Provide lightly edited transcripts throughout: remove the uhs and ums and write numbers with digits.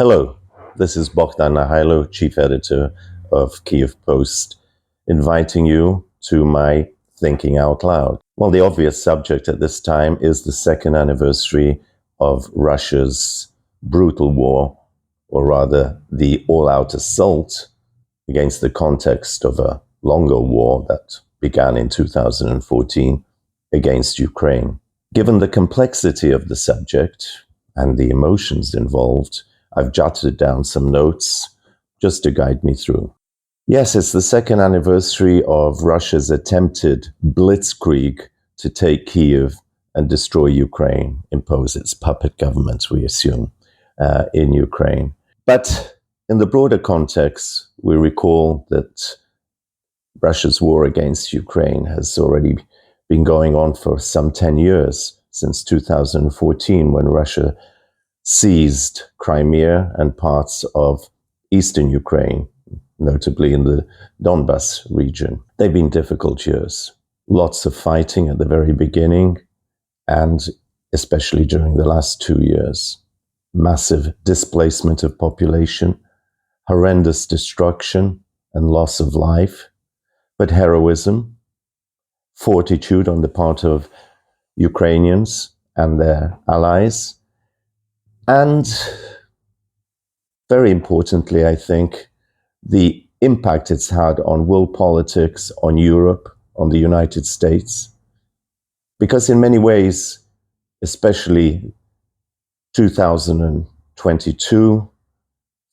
Hello, this is Bohdan Nahaylo, chief editor of Kyiv Post, inviting you to my Thinking Out Loud. Well, the obvious subject at this time is the second anniversary of Russia's brutal war, or rather the all-out assault against the context of a longer war that began in 2014 against Ukraine. Given the complexity of the subject and the emotions involved, I've jotted down some notes just to guide me through. Yes, it's the second anniversary of Russia's attempted Blitzkrieg to take Kyiv and destroy Ukraine, impose its puppet government, we assume, in Ukraine. But in the broader context, we recall that Russia's war against Ukraine has already been going on for some 10 years, since 2014, when Russia seized Crimea and parts of eastern Ukraine, notably in the Donbas region. They've been difficult years. Lots of fighting at the very beginning, and especially during the last 2 years. Massive displacement of population, horrendous destruction and loss of life, but heroism, fortitude on the part of Ukrainians and their allies, and very importantly, I think, the impact it's had on world politics, on Europe, on the United States. Because in many ways, especially 2022,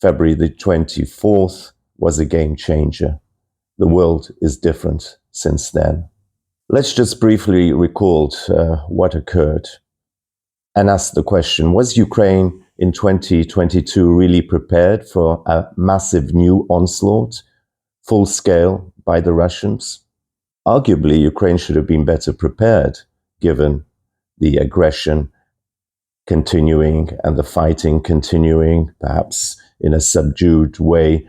February the 24th, was a game changer. The world is different since then. Let's just briefly recall what occurred and ask the question, was Ukraine in 2022 really prepared for a massive new onslaught, full scale, by the Russians? Arguably, Ukraine should have been better prepared, given the aggression continuing and the fighting continuing, perhaps in a subdued way,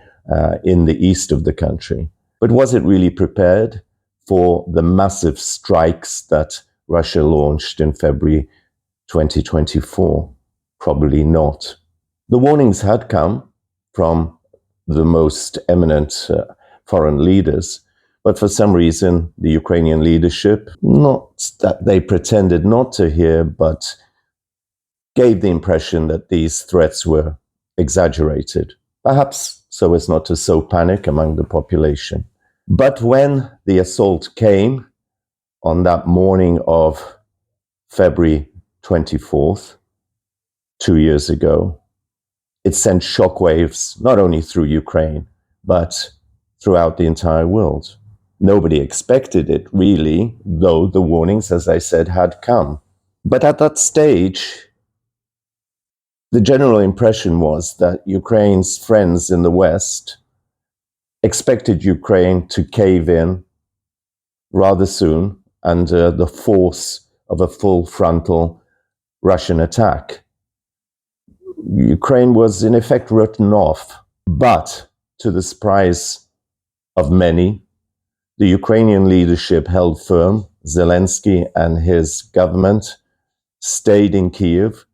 in the east of the country. But was it really prepared for the massive strikes that Russia launched in February 2024? Probably not. The warnings had come from the most eminent foreign leaders, but for some reason, the Ukrainian leadership, not that they pretended not to hear, but gave the impression that these threats were exaggerated, perhaps so as not to sow panic among the population. But when the assault came on that morning of February 24th, 2 years ago, it sent shockwaves not only through Ukraine, but throughout the entire world. Nobody expected it, really, though the warnings, as I said, had come. But at that stage, the general impression was that Ukraine's friends in the West expected Ukraine to cave in rather soon under the force of a full frontal Russian attack. Ukraine was in effect written off, but to the surprise of many, the Ukrainian leadership held firm. Zelensky and his government stayed in Kyiv.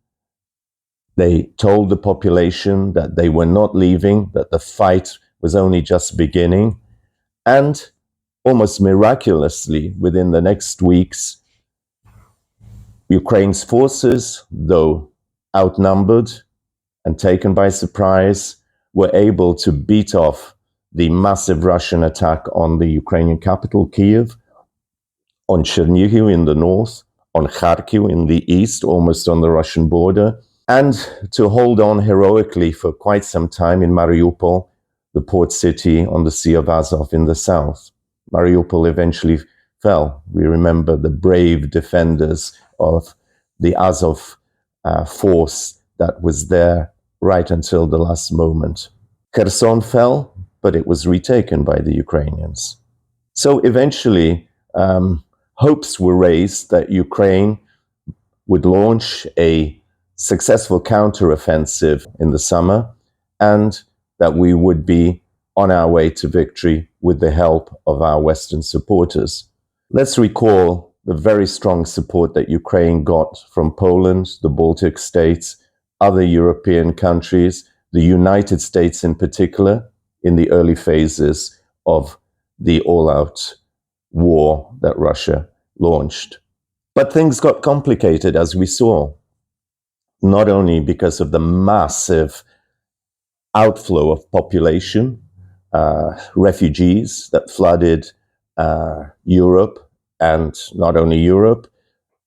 They told the population that they were not leaving, that the fight was only just beginning, and almost miraculously, within the next weeks, Ukraine's forces, though outnumbered and taken by surprise, were able to beat off the massive Russian attack on the Ukrainian capital, Kyiv, on Chernihiv in the north, on Kharkiv in the east, almost on the Russian border, and to hold on heroically for quite some time in Mariupol, the port city on the Sea of Azov in the south. Mariupol eventually fell. We remember the brave defenders of the Azov force that was there right until the last moment. Kherson fell, but it was retaken by the Ukrainians. So eventually, hopes were raised that Ukraine would launch a successful counteroffensive in the summer, and that we would be on our way to victory with the help of our Western supporters. Let's recall the very strong support that Ukraine got from Poland, the Baltic states, other European countries, the United States in particular, in the early phases of the all-out war that Russia launched. But things got complicated, as we saw, not only because of the massive outflow of population, refugees that flooded Europe, and not only Europe,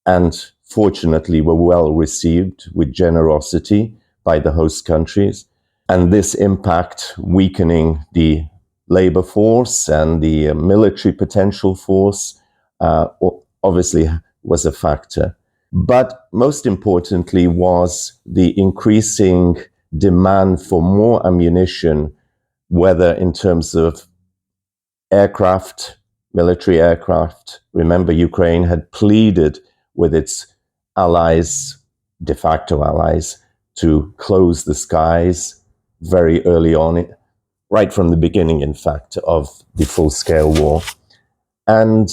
and fortunately were well received with generosity by the host countries. And this impact weakening the labor force and the military potential force obviously was a factor. But most importantly was the increasing demand for more ammunition, whether in terms of aircraft, military aircraft. Remember, Ukraine had pleaded with its allies, de facto allies, to close the skies very early on, right from the beginning, in fact, of the full-scale war. And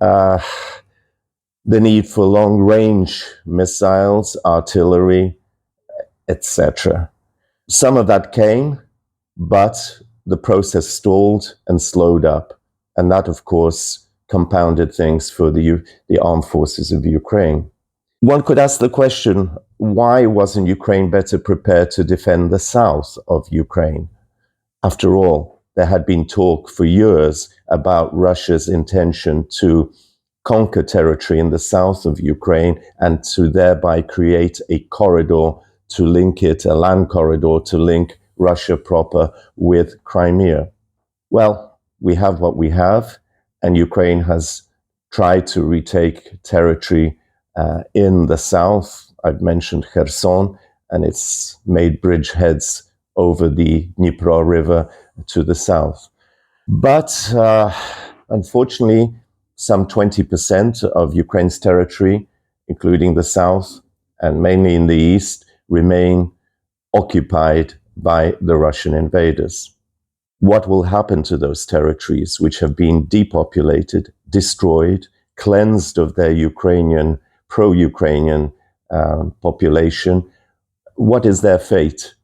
the need for long-range missiles, artillery, etc. Some of that came, but the process stalled and slowed up. And that, of course, compounded things for the armed forces of Ukraine. One could ask the question, why wasn't Ukraine better prepared to defend the south of Ukraine? After all, there had been talk for years about Russia's intention to conquer territory in the south of Ukraine and to thereby create a corridor to link it, a land corridor to link Russia proper with Crimea. Well, we have what we have, and Ukraine has tried to retake territory in the south. I've mentioned Kherson, and it's made bridgeheads over the Dnipro River to the south. But unfortunately, some 20% of Ukraine's territory, including the south and mainly in the east, remain occupied by the Russian invaders. What will happen to those territories which have been depopulated, destroyed, cleansed of their Ukrainian, pro-Ukrainian population? What is their fate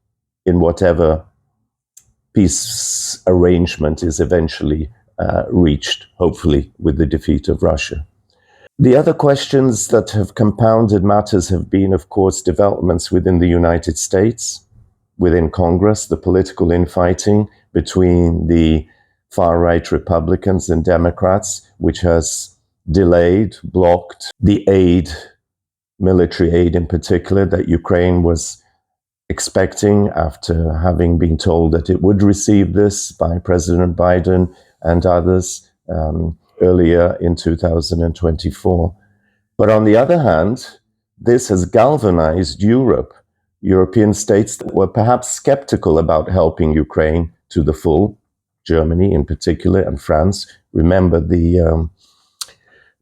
in whatever peace arrangement is eventually reached, hopefully with the defeat of Russia? The other questions that have compounded matters have been, of course, developments within the United States, within Congress, the political infighting between the far-right Republicans and Democrats, which has delayed, blocked the aid, military aid in particular, that Ukraine was expecting after having been told that it would receive this by President Biden and others earlier in 2024. But on the other hand, this has galvanized European states that were perhaps skeptical about helping Ukraine to the full, Germany in particular, and France. Remember the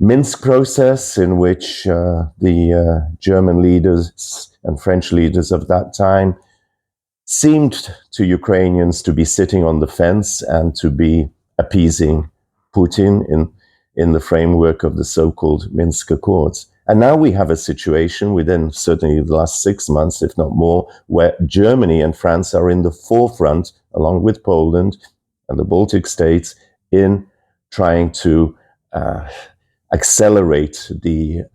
Minsk process in which the German leaders and French leaders of that time seemed to Ukrainians to be sitting on the fence and to be appeasing Putin in the framework of the so-called Minsk Accords. And now we have a situation within certainly the last 6 months, if not more, where Germany and France are in the forefront, along with Poland and the Baltic states, in trying to accelerate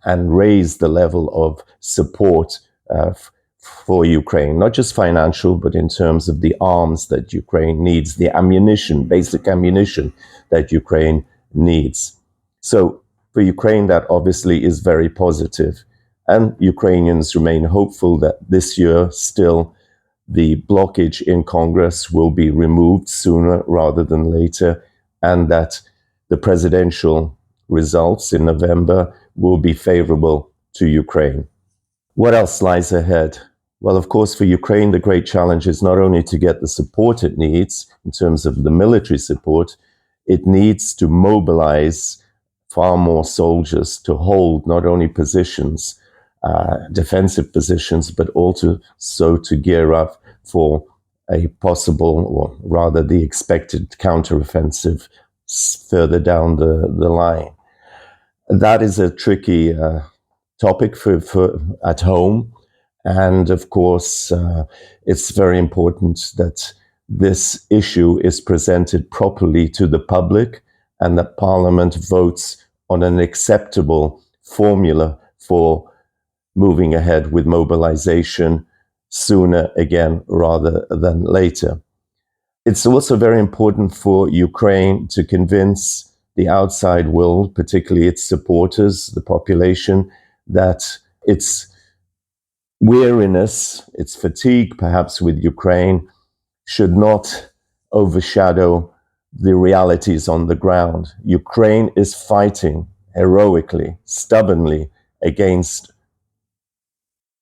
and raise the level of support for Ukraine, not just financial, but in terms of the arms that Ukraine needs, the ammunition, basic ammunition that Ukraine needs. So for Ukraine, that obviously is very positive. And Ukrainians remain hopeful that this year still the blockage in Congress will be removed sooner rather than later, and that the presidential results in November will be favorable to Ukraine. What else lies ahead? Well, of course, for Ukraine, the great challenge is not only to get the support it needs in terms of the military support, it needs to mobilize far more soldiers to hold not only positions, defensive positions, but also to gear up for a possible, or rather the expected counteroffensive further down the line. That is a tricky topic for at home, And of course, it's very important that this issue is presented properly to the public and that Parliament votes on an acceptable formula for moving ahead with mobilization sooner again rather than later. It's also very important for Ukraine to convince the outside world, particularly its supporters, the population, that its weariness, its fatigue perhaps with Ukraine, should not overshadow the realities on the ground. Ukraine is fighting heroically, stubbornly against,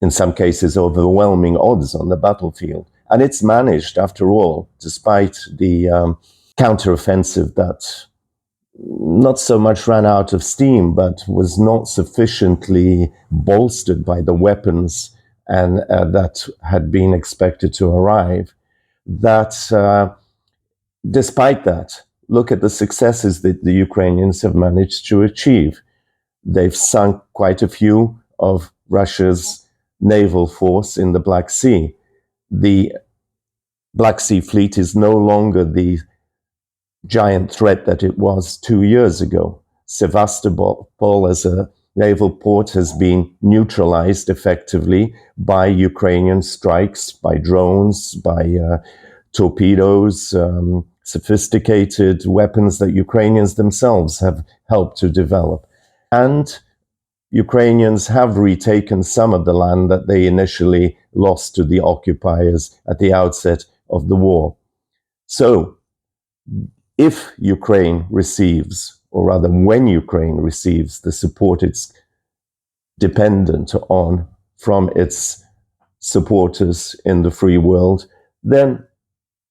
in some cases, overwhelming odds on the battlefield. And it's managed, after all, despite the counteroffensive that not so much ran out of steam, but was not sufficiently bolstered by the weapons and that had been expected to arrive. That despite that, look at the successes that the Ukrainians have managed to achieve. They've sunk quite a few of Russia's naval force in the Black Sea. The Black Sea Fleet is no longer the giant threat that it was 2 years ago. Sevastopol as a naval port has been neutralized effectively by Ukrainian strikes, by drones, by torpedoes, sophisticated weapons that Ukrainians themselves have helped to develop. And Ukrainians have retaken some of the land that they initially lost to the occupiers at the outset of the war. So, if Ukraine receives, or rather when Ukraine receives the support it's dependent on from its supporters in the free world, then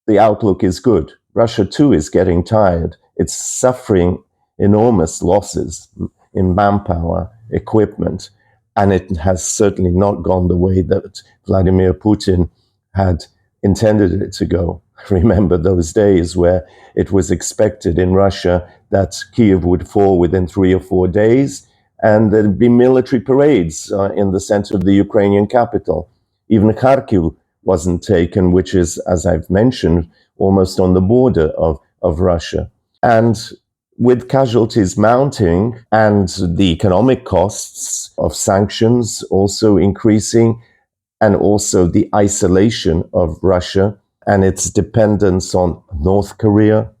the outlook is good. Russia too is getting tired. It's suffering enormous losses in manpower, equipment, and it has certainly not gone the way that Vladimir Putin had intended it to go. Remember those days where it was expected in Russia that Kyiv would fall within 3 or 4 days, and there'd be military parades in the center of the Ukrainian capital. Even Kharkiv wasn't taken, which is, as I've mentioned, almost on the border of Russia. And with casualties mounting and the economic costs of sanctions also increasing, and also the isolation of Russia and its dependence on North Korea,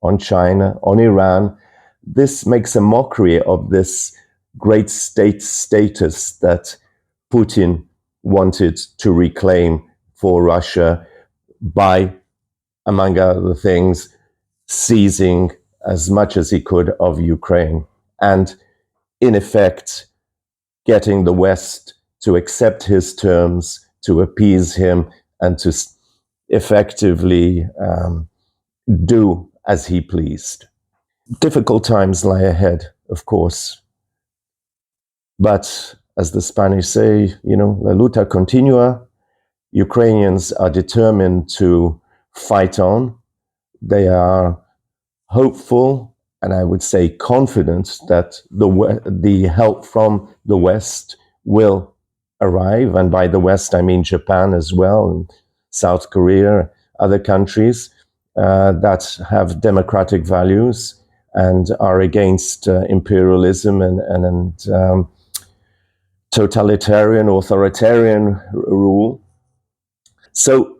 on China, on Iran, this makes a mockery of this great state status that Putin wanted to reclaim for Russia by, among other things, seizing as much as he could of Ukraine and, in effect, getting the West to accept his terms, to appease him, and to effectively do as he pleased. Difficult times lie ahead, of course. But as the Spanish say, la lucha continua. Ukrainians are determined to fight on. They are hopeful, and I would say confident, that the help from the West will arrive. And by the West, I mean Japan as well, and South Korea, other countries that have democratic values and are against imperialism and totalitarian, authoritarian rule. So,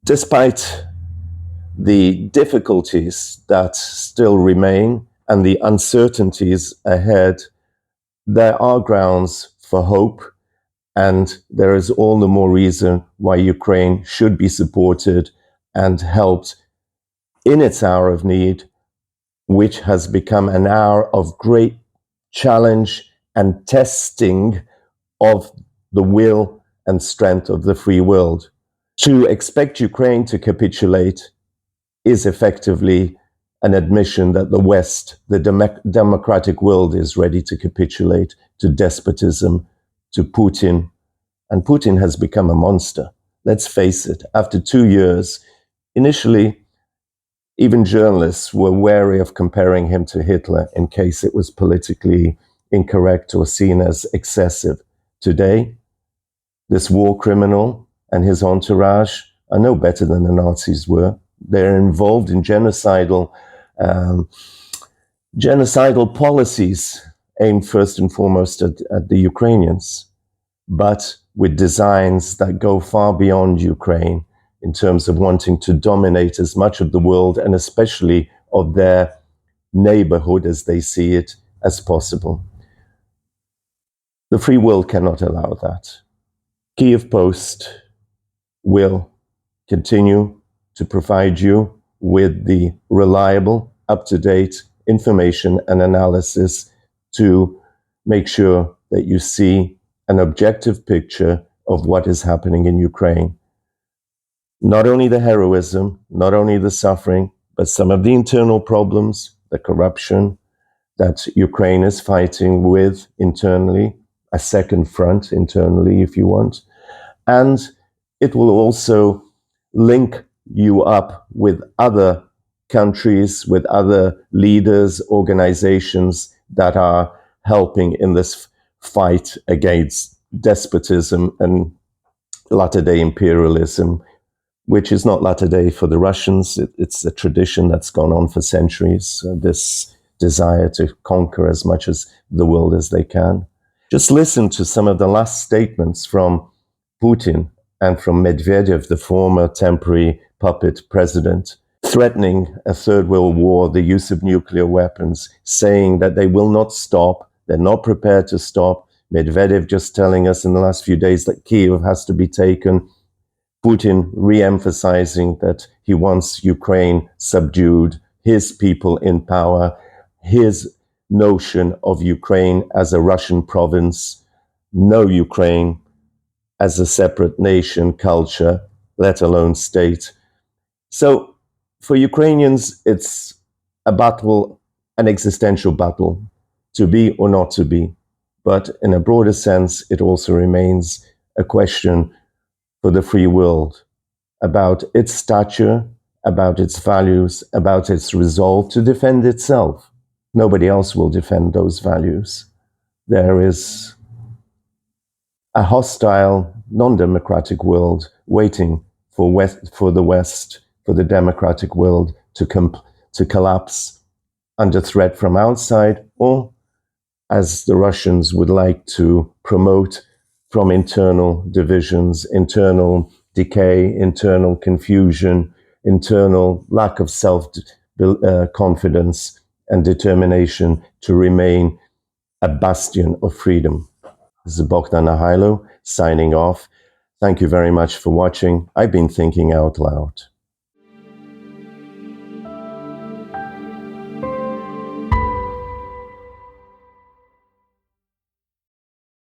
despite the difficulties that still remain and the uncertainties ahead, there are grounds for hope, and there is all the more reason why Ukraine should be supported and helped in its hour of need, which has become an hour of great challenge and testing of the will and strength of the free world. To expect Ukraine to capitulate is effectively an admission that the West, the democratic world, is ready to capitulate to despotism, to Putin. And Putin has become a monster. Let's face it, after 2 years, initially, even journalists were wary of comparing him to Hitler in case it was politically incorrect or seen as excessive. Today, This war criminal and his entourage are no better than the Nazis were. They're involved in genocidal policies aimed first and foremost at the Ukrainians, but with designs that go far beyond Ukraine in terms of wanting to dominate as much of the world and especially of their neighborhood as they see it as possible. The free world cannot allow that. Kyiv Post will continue to provide you with the reliable, up-to-date information and analysis to make sure that you see an objective picture of what is happening in Ukraine. Not only the heroism, not only the suffering, but some of the internal problems, the corruption that Ukraine is fighting with internally, a second front internally, if you want. And it will also link you up with other countries, with other leaders, organizations that are helping in this fight against despotism and latter-day imperialism, which is not latter-day for the Russians. It's a tradition that's gone on for centuries, this desire to conquer as much as the world as they can. Just listen to some of the last statements from Putin and from Medvedev, the former temporary puppet president, threatening a third world war, the use of nuclear weapons, saying that they will not stop, they're not prepared to stop. Medvedev just telling us in the last few days that Kyiv has to be taken. Putin re-emphasizing that he wants Ukraine subdued, his people in power, his notion of Ukraine as a Russian province, no Ukraine as a separate nation, culture, let alone state. So for Ukrainians, it's a battle, an existential battle, to be or not to be. But in a broader sense, it also remains a question for the free world about its stature, about its values, about its resolve to defend itself. Nobody else will defend those values. There is a hostile, non-democratic world waiting for the West, for the democratic world to collapse under threat from outside, or, as the Russians would like to promote, from internal divisions, internal decay, internal confusion, internal lack of self-confidence and determination to remain a bastion of freedom. This is Bohdan Nahaylo signing off. Thank you very much for watching. I've been thinking out loud.